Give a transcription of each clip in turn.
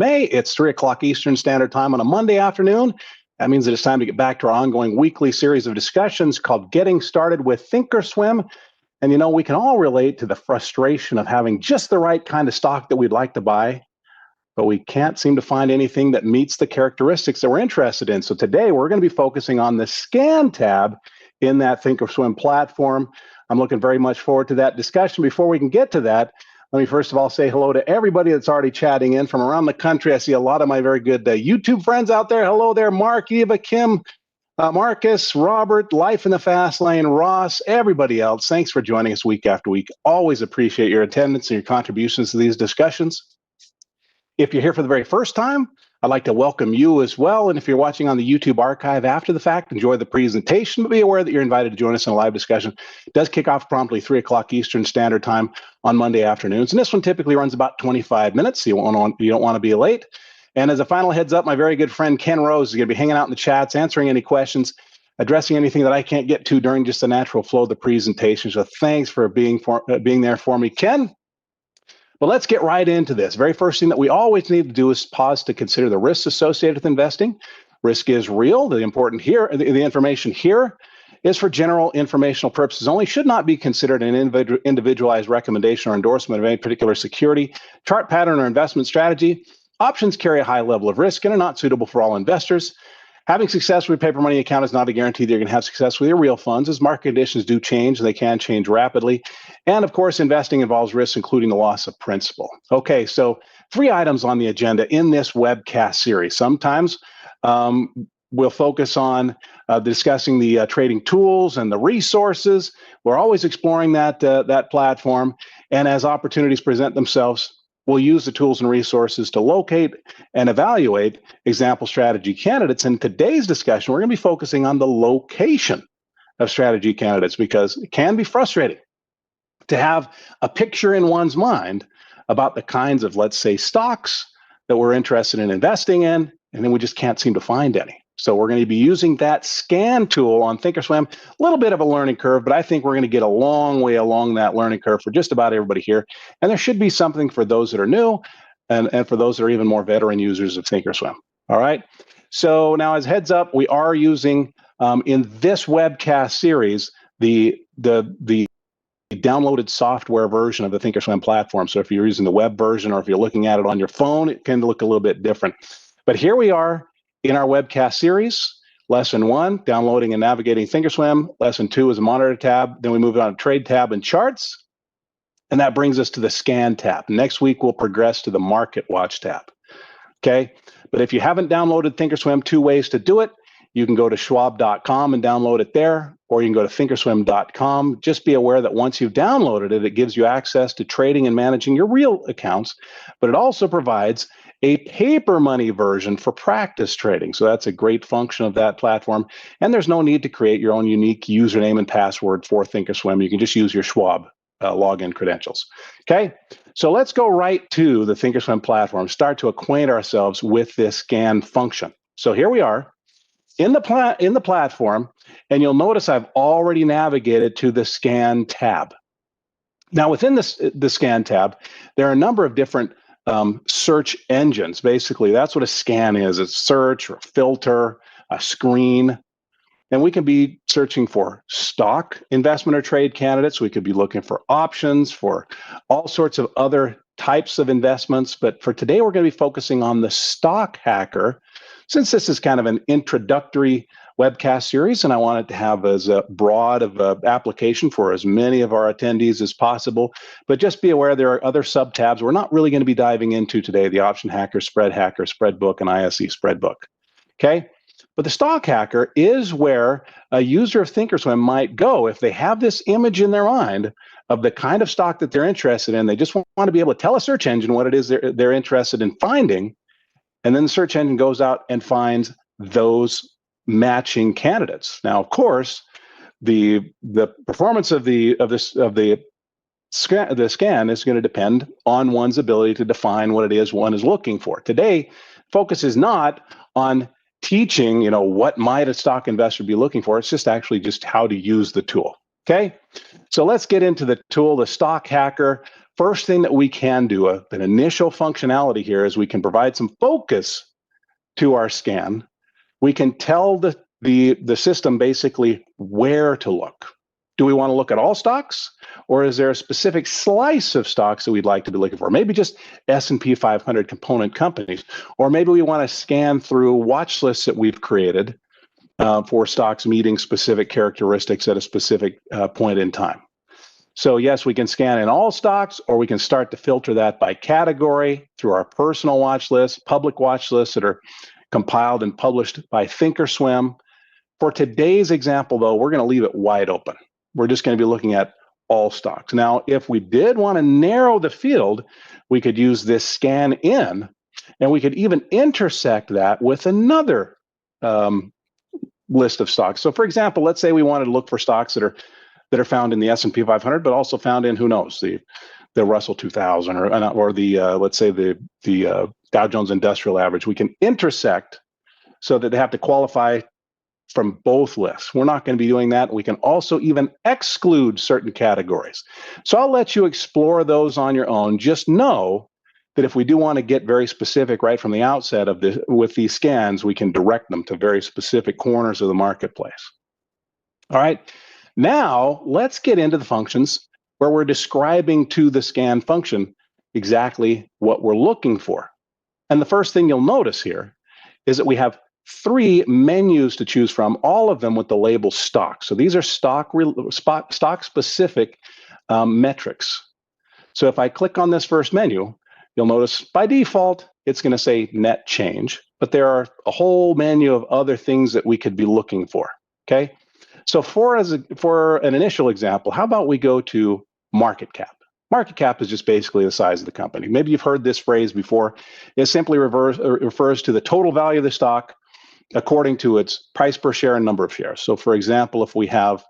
May. It's 3 o'clock Eastern Standard Time on a Monday afternoon. That means that it's time to get back to our ongoing weekly series of discussions called Getting Started with Thinkorswim. And we can all relate to the frustration of having just the right kind of stock that we'd like to buy, but we can't seem to find anything that meets the characteristics that we're interested in. So today we're going to be focusing on the Scan tab in that Thinkorswim platform. I'm looking very much forward to that discussion. Before we can get to that, let me first of all say hello to everybody that's already chatting in from around the country. I see a lot of my very good YouTube friends out there. Hello there, Mark, Eva, Kim, Marcus, Robert, Life in the Fast Lane, Ross, everybody else. Thanks for joining us week after week. Always appreciate your attendance and your contributions to these discussions. If you're here for the very first time, I'd like to welcome you as well. And if you're watching on the YouTube archive after the fact, enjoy the presentation, but be aware that you're invited to join us in a live discussion. It does kick off promptly 3 o'clock Eastern Standard Time on Monday afternoons. And this one typically runs about 25 minutes, so you don't want to be late. And as a final heads up, my very good friend Ken Rose is going to be hanging out in the chats, answering any questions, addressing anything that I can't get to during just the natural flow of the presentation. So thanks for being there for me, Ken. But let's get right into this. Very first thing that we always need to do is pause to consider the risks associated with investing. Risk is real. The information here is for general informational purposes only, should not be considered an individualized recommendation or endorsement of any particular security, chart pattern, or investment strategy. Options carry a high level of risk and are not suitable for all investors. Having success with your paper money account is not a guarantee that you're going to have success with your real funds, as market conditions do change, and they can change rapidly. And of course, investing involves risks, including the loss of principal. Okay, so 3 items on the agenda in this webcast series. Sometimes we'll focus on discussing the trading tools and the resources. We're always exploring that platform. And as opportunities present themselves, we'll use the tools and resources to locate and evaluate example strategy candidates. In today's discussion, we're going to be focusing on the location of strategy candidates, because it can be frustrating to have a picture in one's mind about the kinds of, let's say, stocks that we're interested in investing in, and then we just can't seem to find any. So we're going to be using that scan tool on Thinkorswim. A little bit of a learning curve, but I think we're going to get a long way along that learning curve for just about everybody here. And there should be something for those that are new and for those that are even more veteran users of Thinkorswim. All right. So now, as heads up, we are using in this webcast series the downloaded software version of the Thinkorswim platform. So if you're using the web version or if you're looking at it on your phone, it can look a little bit different. But here we are in our webcast series. Lesson 1, downloading and navigating Thinkorswim. Lesson 2 is a monitor tab. Then we move on to trade tab and charts. And that brings us to the scan tab. Next week, we'll progress to the market watch tab. Okay. But if you haven't downloaded Thinkorswim, 2 ways to do it. You can go to schwab.com and download it there, or you can go to thinkorswim.com. Just be aware that once you've downloaded it, it gives you access to trading and managing your real accounts, but it also provides a paper money version for practice trading. So that's a great function of that platform. And there's no need to create your own unique username and password for Thinkorswim. You can just use your Schwab login credentials. Okay, so let's go right to the Thinkorswim platform, start to acquaint ourselves with this scan function. So here we are in the platform, and you'll notice I've already navigated to the scan tab. Now within the scan tab, there are a number of different search engines. Basically, that's what a scan is. It's search or filter, a screen. And we can be searching for stock investment or trade candidates. We could be looking for options, for all sorts of other types of investments. But for today, we're going to be focusing on the stock hacker, since this is kind of an introductory webcast series, and I want it to have as broad of an application for as many of our attendees as possible. But just be aware there are other sub-tabs we're not really going to be diving into today: the option hacker, spread book, and ISE spread book. Okay, but the stock hacker is where a user of Thinkorswim might go if they have this image in their mind of the kind of stock that they're interested in. They just want to be able to tell a search engine what it is they're interested in finding, and then the search engine goes out and finds those matching candidates. Now, of course, the performance of the scan is going to depend on one's ability to define what it is one is looking for. Today, focus is not on teaching, what might a stock investor be looking for. It's just how to use the tool. Okay, so let's get into the tool, the stock hacker. First thing that we can do, an initial functionality here, is we can provide some focus to our scan. We can tell the system basically where to look. Do we want to look at all stocks, or is there a specific slice of stocks that we'd like to be looking for? Maybe just S&P 500 component companies, or maybe we want to scan through watch lists that we've created for stocks meeting specific characteristics at a specific point in time. So yes, we can scan in all stocks, or we can start to filter that by category through our personal watch lists, public watch lists that are compiled and published by thinkorswim. For today's example, though, we're going to leave it wide open. We're just going to be looking at all stocks. Now, if we did want to narrow the field, we could use this scan in, and we could even intersect that with another list of stocks. So, for example, let's say we wanted to look for stocks that are found in the S&P 500, but also found in, who knows, the Russell 2000 or the let's say the Dow Jones Industrial Average. We can intersect so that they have to qualify from both lists. We're not going to be doing that. We can also even exclude certain categories. So I'll let you explore those on your own. Just know that if we do want to get very specific right from the outset with these scans, we can direct them to very specific corners of the marketplace. All right. Now let's get into the functions where we're describing to the scan function exactly what we're looking for. And the first thing you'll notice here is that we have 3 menus to choose from, all of them with the label stock. So these are stock-specific metrics. So if I click on this first menu, you'll notice by default, it's going to say net change, but there are a whole menu of other things that we could be looking for, okay? So for an initial example, how about we go to market cap? Market cap is just basically the size of the company. Maybe you've heard this phrase before. It simply refers to the total value of the stock according to its price per share and number of shares. So for example, if we have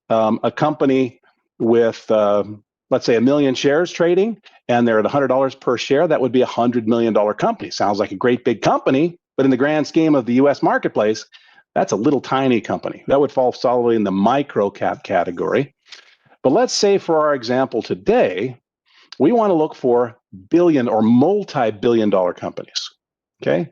a company with, let's say, 1 million shares trading, and they're at $100 per share, that would be a $100 million company. Sounds like a great big company, but in the grand scheme of the US marketplace, that's a little tiny company. That would fall solidly in the micro cap category. But let's say for our example today, we want to look for billion or multi-billion dollar companies, okay?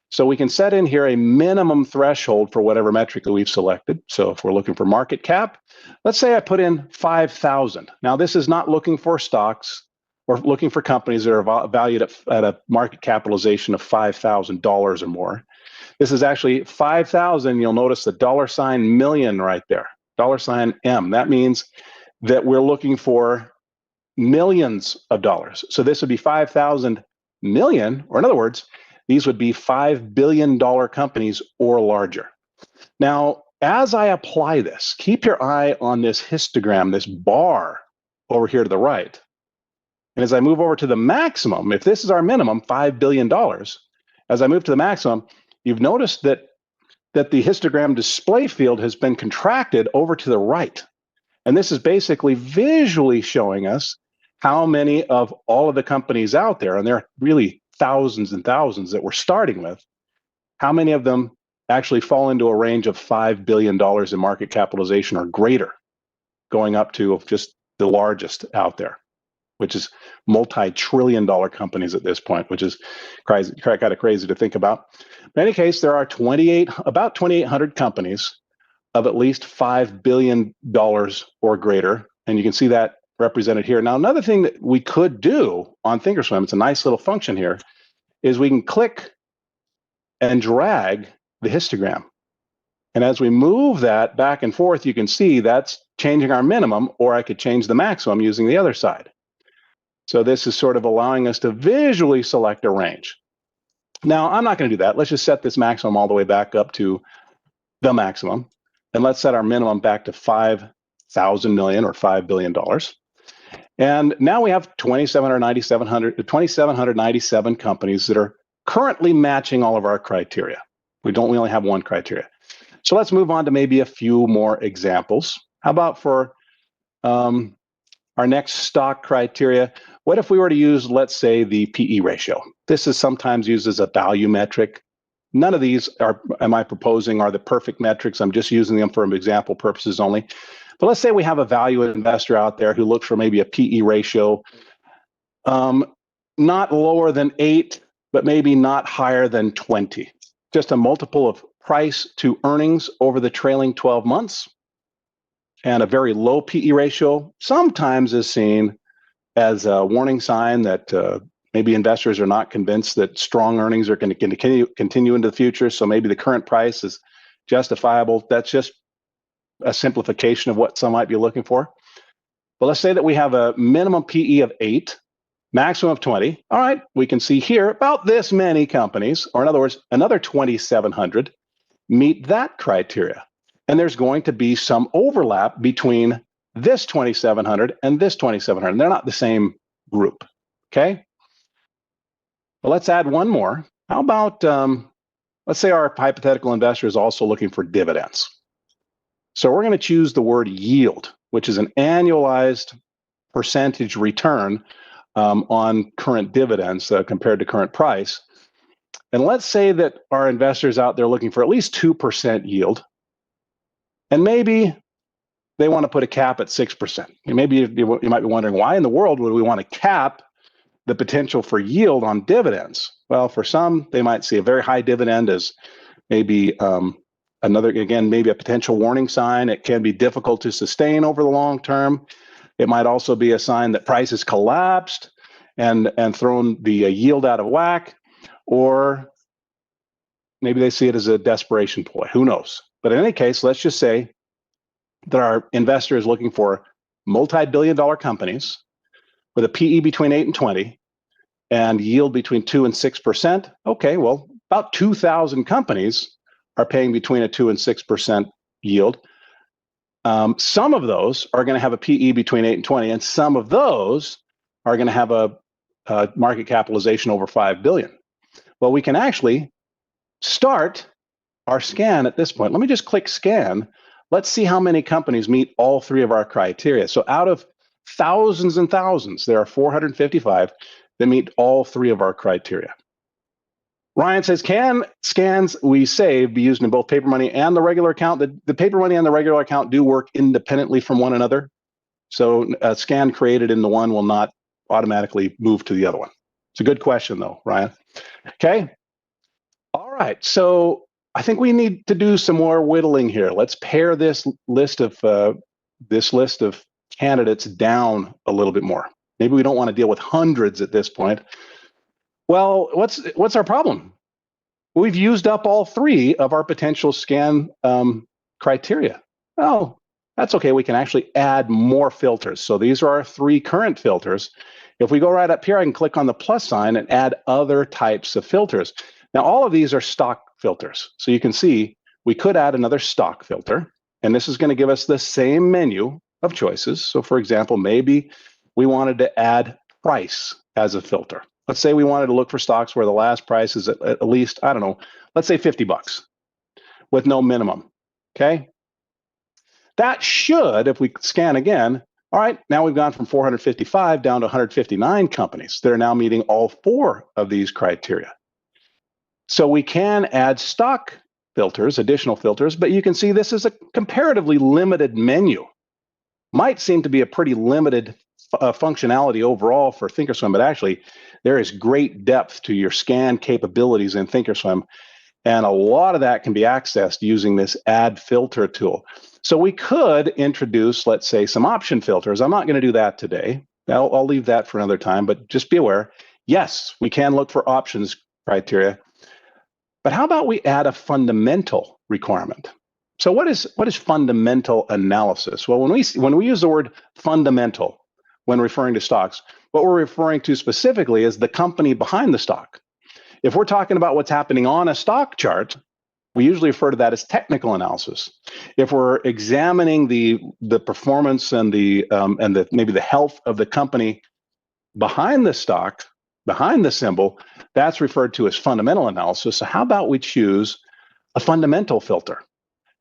So we can set in here a minimum threshold for whatever metric that we've selected. So if we're looking for market cap, let's say I put in 5,000. Now this is not looking for stocks or looking for companies that are valued at a market capitalization of $5,000 or more. This is actually 5,000. You'll notice the $million right there, $M. That means that we're looking for millions of dollars. So this would be 5,000 million, or in other words, these would be $5 billion companies or larger. Now, as I apply this, keep your eye on this histogram, this bar over here to the right. And as I move over to the maximum, if this is our minimum, $5 billion, as I move to the maximum, you've noticed that the histogram display field has been contracted over to the right. And this is basically visually showing us how many of all of the companies out there, and there are really thousands and thousands that we're starting with, how many of them actually fall into a range of $5 billion in market capitalization or greater, going up to just the largest out there, which is multi-trillion-dollar companies at this point, which is crazy, kind of crazy to think about. In any case, there are about 2,800 companies of at least $5 billion or greater, and you can see that represented here. Now, another thing that we could do on thinkorswim, it's a nice little function here, is we can click and drag the histogram. And as we move that back and forth, you can see that's changing our minimum, or I could change the maximum using the other side. So this is sort of allowing us to visually select a range. Now, I'm not going to do that. Let's just set this maximum all the way back up to the maximum. And let's set our minimum back to 5,000 million or $5 billion. And now we have 2,797 companies that are currently matching all of our criteria. We only have one criteria. So let's move on to maybe a few more examples. How about for our next stock criteria? What if we were to use, let's say, the PE ratio? This is sometimes used as a value metric. None of these are the perfect metrics. I'm just using them for example purposes only. But let's say we have a value investor out there who looks for maybe a PE ratio Not lower than 8, but maybe not higher than 20. Just a multiple of price to earnings over the trailing 12 months. And a very low PE ratio sometimes is seen as a warning sign that maybe investors are not convinced that strong earnings are going to continue into the future. So maybe the current price is justifiable. That's just a simplification of what some might be looking for. But let's say that we have a minimum PE of 8, maximum of 20. All right, we can see here about this many companies, or in other words, another 2,700 meet that criteria. And there's going to be some overlap between this 2,700 and this 2,700. They're not the same group, okay? Well, let's add one more. How about, let's say our hypothetical investor is also looking for dividends. So we're going to choose the word yield, which is an annualized percentage return on current dividends compared to current price. And let's say that our investors out there looking for at least 2% yield. And maybe they want to put a cap at 6%. Maybe you might be wondering, why in the world would we want to cap the potential for yield on dividends? Well, for some, they might see a very high dividend as maybe maybe a potential warning sign. It can be difficult to sustain over the long term. It might also be a sign that prices collapsed and thrown the yield out of whack, or maybe they see it as a desperation ploy. Who knows? But in any case, let's just say that our investor is looking for multi-billion-dollar companies with a PE between 8 and 20 and yield between 2 and 6%. Okay, well, about 2,000 companies are paying between a 2 and 6% yield. Some of those are going to have a PE between 8 and 20, and some of those are going to have a market capitalization over 5 billion. Well, we can actually start our scan at this point. Let me just click scan. Let's see how many companies meet all 3 of our criteria. So out of thousands and thousands, there are 455 that meet all 3 of our criteria. Ryan says, can scans we save be used in both paper money and the regular account? The paper money and the regular account do work independently from one another. So a scan created in the one will not automatically move to the other one. It's a good question, though, Ryan. Okay. All right. So I think we need to do some more whittling here. Let's pare this list of candidates down a little bit more. Maybe we don't want to deal with hundreds at this point. Well, what's our problem? We've used up all 3 of our potential scan criteria. Oh, that's okay. We can actually add more filters. So these are our 3 current filters. If we go right up here, I can click on the plus sign and add other types of filters. Now, all of these are stock filters. So you can see we could add another stock filter, and this is going to give us the same menu of choices. So for example, maybe we wanted to add price as a filter. Let's say we wanted to look for stocks where the last price is at least, I don't know, let's say $50 with no minimum, okay? That should, if we scan again, all right, now we've gone from 455 down to 159 companies that are now meeting all 4 of these criteria. So we can add stock filters, additional filters, but you can see this is a comparatively limited menu. Might seem to be a pretty limited functionality overall for thinkorswim, but actually there is great depth to your scan capabilities in thinkorswim, and a lot of that can be accessed using this add filter tool. So we could introduce, let's say, some option filters. I'm not going to do that today. I'll leave that for another time, but just be aware, yes, we can look for options criteria. But how about we add a fundamental requirement? So what is fundamental analysis? Well, when we use the word fundamental when referring to stocks, what we're referring to specifically is the company behind the stock. If we're talking about what's happening on a stock chart, we usually refer to that as technical analysis. If we're examining the performance and maybe the health of the company behind the stock, behind the symbol, that's referred to as fundamental analysis. So how about we choose a fundamental filter?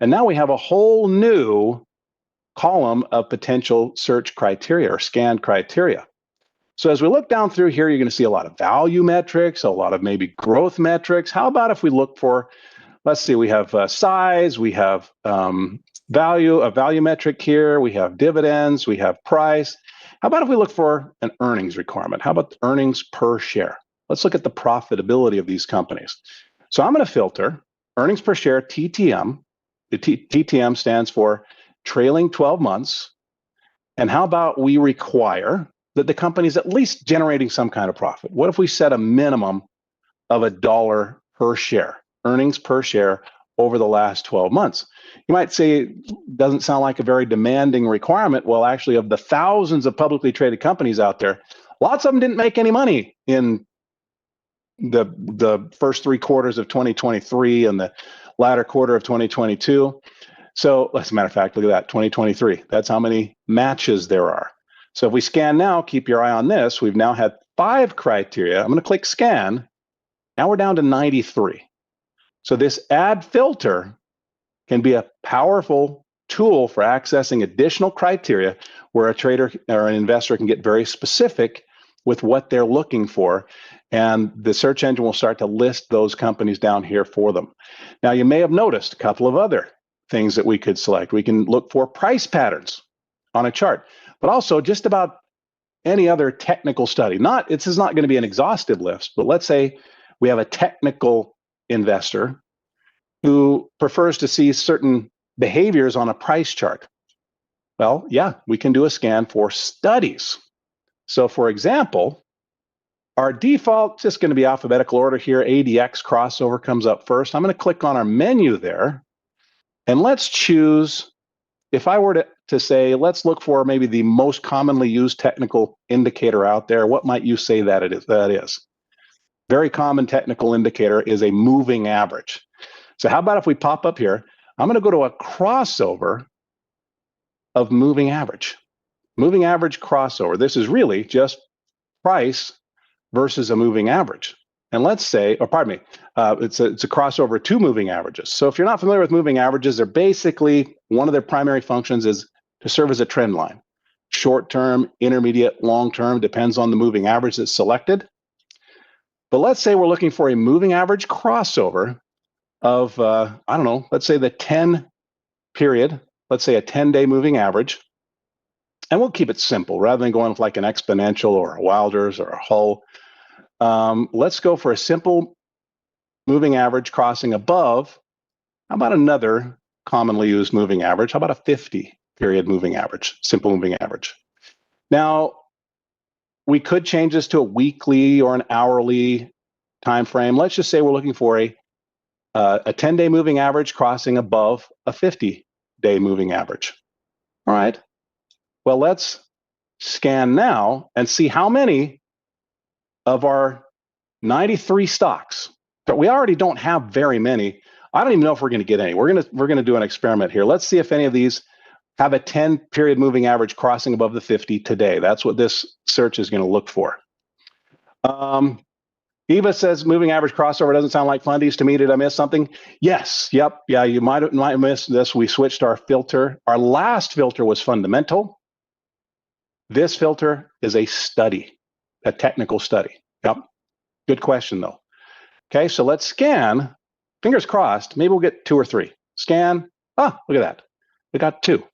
And now we have a whole new column of potential search criteria or scan criteria. So as we look down through here, you're going to see a lot of value metrics, a lot of maybe growth metrics. How about if we look for, let's see, we have size, we have a value metric here, we have dividends, we have price. How about if we look for an earnings requirement? How about earnings per share? Let's look at the profitability of these companies. So I'm going to filter earnings per share, TTM. The TTM stands for trailing 12 months. And how about we require that the company's at least generating some kind of profit? What if we set a minimum of $1 per share, earnings per share over the last 12 months? You might say it doesn't sound like a very demanding requirement. Well, actually, of the thousands of publicly traded companies out there, lots of them didn't make any money in the first 3 quarters of 2023 and the latter quarter of 2022. So, as a matter of fact, look at that, 2023. That's how many matches there are. So if we scan now, keep your eye on this. We've now had 5 criteria. I'm going to click scan. Now we're down to 93. So this add filter can be a powerful tool for accessing additional criteria where a trader or an investor can get very specific with what they're looking for. And the search engine will start to list those companies down here for them. Now, you may have noticed a couple of other things that we could select. We can look for price patterns on a chart, but also just about any other technical study. This is not going to be an exhaustive list, but let's say we have a technical investor who prefers to see certain behaviors on a price chart. Well, yeah, we can do a scan for studies. So for example, our default, just going to be alphabetical order here, ADX crossover comes up first. I'm going to click on our menu there, and let's choose, if I were to say, let's look for maybe the most commonly used technical indicator out there, what might you say that it is? That is. Very common technical indicator is a moving average. So how about if we pop up here, I'm going to go to a crossover of moving average. Moving average crossover. This is really just price versus a moving average. And let's say, or pardon me, it's a crossover to moving averages. So if you're not familiar with moving averages, they're basically, one of their primary functions is to serve as a trend line. Short-term, intermediate, long-term, depends on the moving average that's selected. But let's say we're looking for a moving average crossover of, I don't know, let's say the 10 period, let's say a 10-day moving average. And we'll keep it simple rather than going with like an exponential or a Wilders or a Hull. Let's go for a simple moving average crossing above. How about another commonly used moving average? How about a 50-period moving average, simple moving average? Now, we could change this to a weekly or an hourly time frame. Let's just say we're looking for a 10-day moving average crossing above a 50-day moving average. All right. Well, let's scan now and see how many of our 93 stocks, but we already don't have very many. I don't even know if we're going to get any. We're going to do an experiment here. Let's see if any of these have a 10-period moving average crossing above the 50 today. That's what this search is going to look for. Eva says moving average crossover doesn't sound like fundies to me. Did I miss something? Yes. Yep. Yeah, you might have missed this. We switched our filter. Our last filter was fundamental. This filter is a study, a technical study. Yep. Good question, though. Okay, so let's scan. Fingers crossed. Maybe we'll get 2 or 3. Scan. Ah, look at that. We got 2.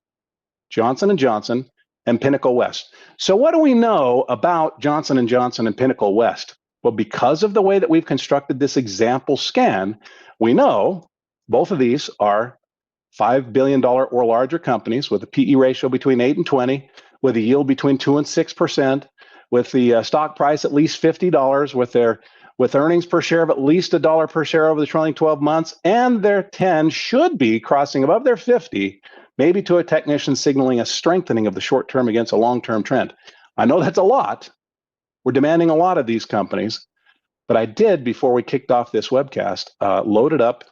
Johnson & Johnson and Pinnacle West. So what do we know about Johnson & Johnson and Pinnacle West? Well, because of the way that we've constructed this example scan, we know both of these are $5 billion or larger companies with a PE ratio between 8 and 20, with a yield between 2 and 6%, with the stock price at least $50, with earnings per share of at least $1 per share over the trailing 12 months, and their 10 should be crossing above their 50, maybe to a technician signaling a strengthening of the short term against a long-term trend. I know that's a lot. We're demanding a lot of these companies, but I did, before we kicked off this webcast, loaded up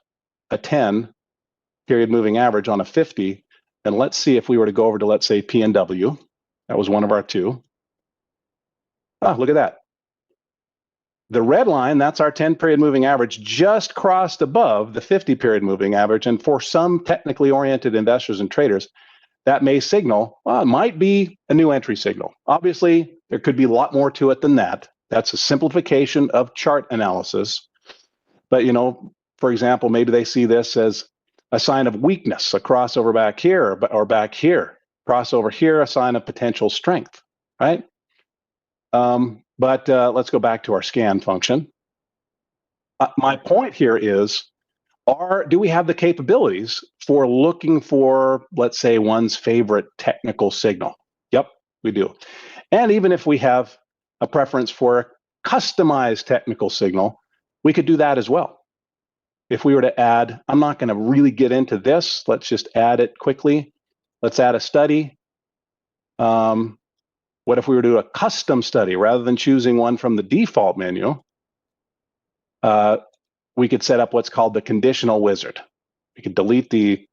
a 10-period moving average on a 50, and let's see if we were to go over to, let's say, P&W. That was one of our 2. Ah, look at that. The red line, that's our 10-period moving average, just crossed above the 50-period moving average. And for some technically oriented investors and traders, that may signal, well, it might be a new entry signal. Obviously, there could be a lot more to it than that. That's a simplification of chart analysis. But, for example, maybe they see this as a sign of weakness, a crossover back here or back here. Crossover here, a sign of potential strength. right? But let's go back to our scan function. My point here is, do we have the capabilities for looking for, let's say, one's favorite technical signal? Yep, we do. And even if we have a preference for a customized technical signal, we could do that as well. If we were to add, I'm not going to really get into this. Let's just add it quickly. Let's add a study. What if we were to do a custom study rather than choosing one from the default menu? We could set up what's called the conditional wizard. We could delete the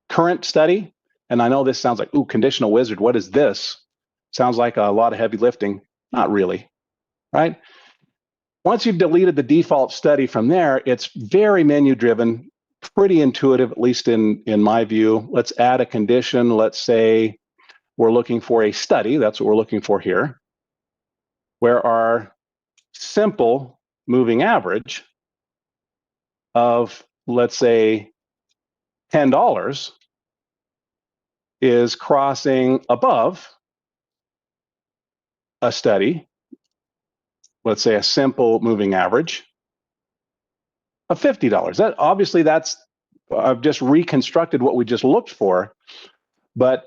current study. And I know this sounds like, ooh, conditional wizard, what is this? Sounds like a lot of heavy lifting. Not really, right? Once you've deleted the default study from there, it's very menu driven, pretty intuitive, at least in my view. Let's add a condition. Let's say we're looking for a study. That's what we're looking for here, where our simple moving average of, let's say, $10 is crossing above a study, let's say a simple moving average of $50. I've just reconstructed what we just looked for, but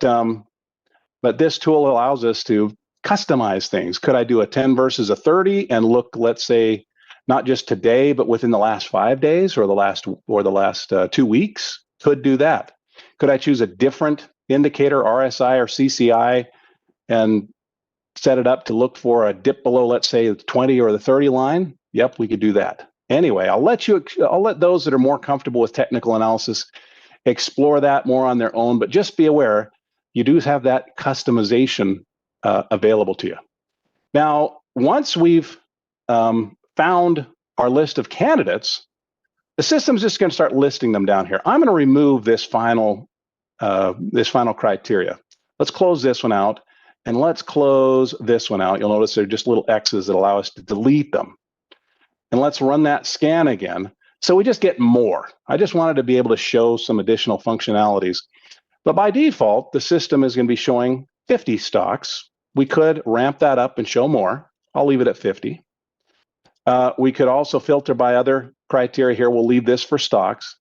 this tool allows us to customize things. Could I do a 10 versus a 30 and look, let's say, not just today, but within the last 5 days or the last 2 weeks? Could do that. Could I choose a different indicator, RSI or CCI, and set it up to look for a dip below, let's say, the 20 or the 30 line? Yep, we could do that. Anyway, I'll let those that are more comfortable with technical analysis explore that more on their own, but just be aware, you do have that customization available to you. Now, once we've found our list of candidates, the system's just going to start listing them down here. I'm going to remove this final criteria. Let's close this one out, and let's close this one out. You'll notice they're just little X's that allow us to delete them. And let's run that scan again. So we just get more. I just wanted to be able to show some additional functionalities. But by default, the system is going to be showing 50 stocks. We could ramp that up and show more. I'll leave it at 50. We could also filter by other criteria here. We'll leave this for stocks.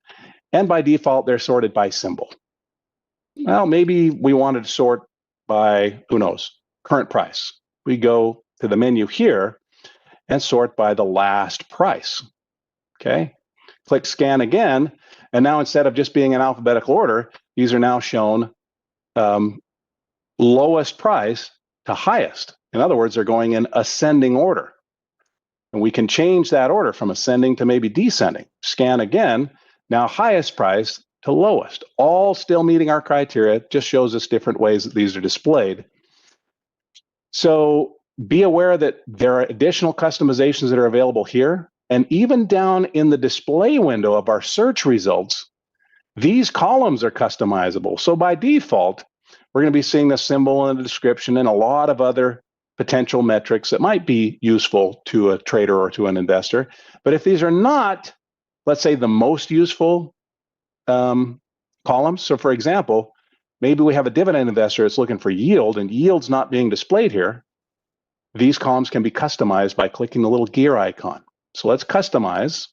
And by default, they're sorted by symbol. Well, maybe we wanted to sort by, who knows, current price. We go to the menu here and sort by the last price. Okay, click scan again. And now instead of just being in alphabetical order, these are now shown lowest price to highest. In other words, they're going in ascending order. And we can change that order from ascending to maybe descending. Scan again, now highest price to lowest. All still meeting our criteria, just shows us different ways that these are displayed. So be aware that there are additional customizations that are available here. And even down in the display window of our search results, these columns are customizable. So by default, we're going to be seeing the symbol and the description and a lot of other potential metrics that might be useful to a trader or to an investor. But if these are not, let's say, the most useful columns, so for example, maybe we have a dividend investor that's looking for yield and yield's not being displayed here, these columns can be customized by clicking the little gear icon. So let's customize.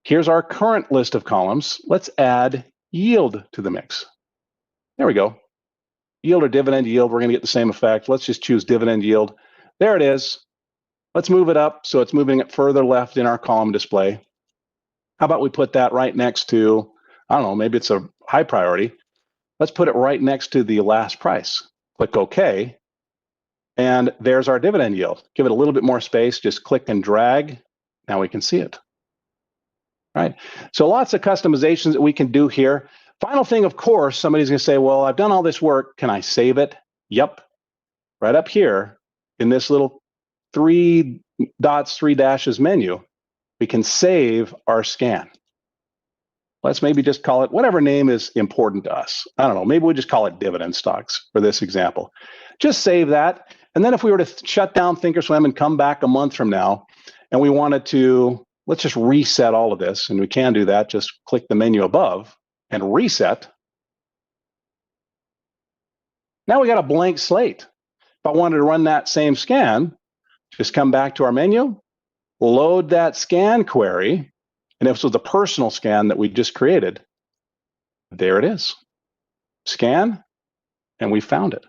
Here's our current list of columns. Let's add yield to the mix. There we go. Yield or dividend yield, we're going to get the same effect. Let's just choose dividend yield. There it is. Let's move it up so it's moving it further left in our column display. How about we put that right next to, I don't know, maybe it's a high priority. Let's put it right next to the last price. Click OK. And there's our dividend yield. Give it a little bit more space. Just click and drag. Now we can see it. Right? So lots of customizations that we can do here. Final thing, of course, somebody's going to say, well, I've done all this work. Can I save it? Yep. Right up here in this little 3 dots, 3 dashes menu, we can save our scan. Let's maybe just call it whatever name is important to us. I don't know. Maybe we just call it dividend stocks for this example. Just save that. And then if we were to shut down thinkorswim and come back a month from now, and we wanted to, let's just reset all of this. And we can do that. Just click the menu above and reset. Now we got a blank slate. If I wanted to run that same scan, just come back to our menu, load that scan query, and if this was a personal scan that we just created, there it is. Scan, and we found it.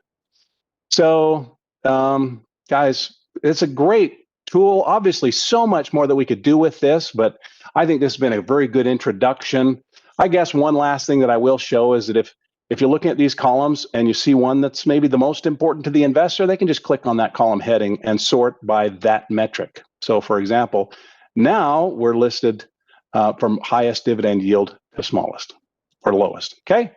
So, guys, it's a great tool. Obviously, so much more that we could do with this, but I think this has been a very good introduction. I guess one last thing that I will show is that if you're looking at these columns and you see one that's maybe the most important to the investor, they can just click on that column heading and sort by that metric. So, for example, now we're listed from highest dividend yield to smallest or lowest. Okay.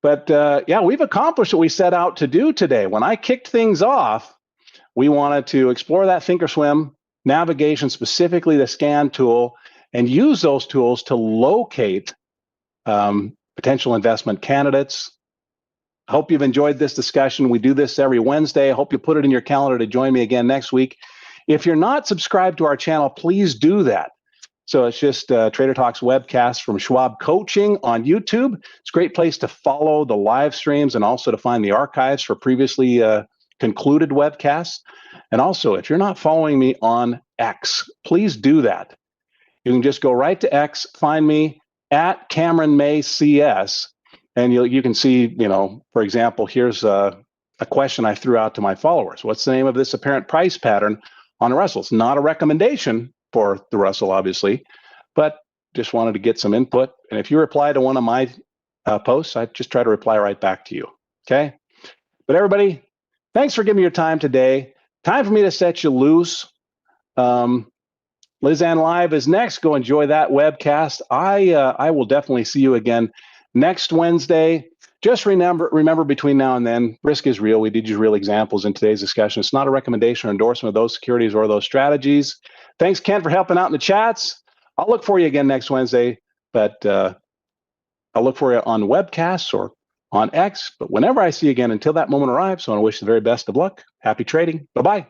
But yeah, we've accomplished what we set out to do today. When I kicked things off, we wanted to explore that thinkorswim navigation, specifically the scan tool, and use those tools to locate potential investment candidates. I hope you've enjoyed this discussion. We do this every Wednesday. I hope you put it in your calendar to join me again next week. If you're not subscribed to our channel, please do that. So it's just Trader Talks webcast from Schwab Coaching on YouTube. It's a great place to follow the live streams and also to find the archives for previously concluded webcasts. And also, if you're not following me on X, please do that. You can just go right to X, find me at Cameron May CS, and you can see, for example, here's a question I threw out to my followers. What's the name of this apparent price pattern on a Russell? It's not a recommendation for the Russell, obviously, but just wanted to get some input. And if you reply to one of my posts, I just try to reply right back to you. Okay. But everybody, thanks for giving me your time today. Time for me to set you loose. Liz Ann Live is next. Go enjoy that webcast. I will definitely see you again next Wednesday. Just remember between now and then, risk is real. We did use real examples in today's discussion. It's not a recommendation or endorsement of those securities or those strategies. Thanks, Ken, for helping out in the chats. I'll look for you again next Wednesday, but I'll look for you on webcasts or on X. But whenever I see you again, until that moment arrives, I want to wish you the very best of luck. Happy trading. Bye-bye.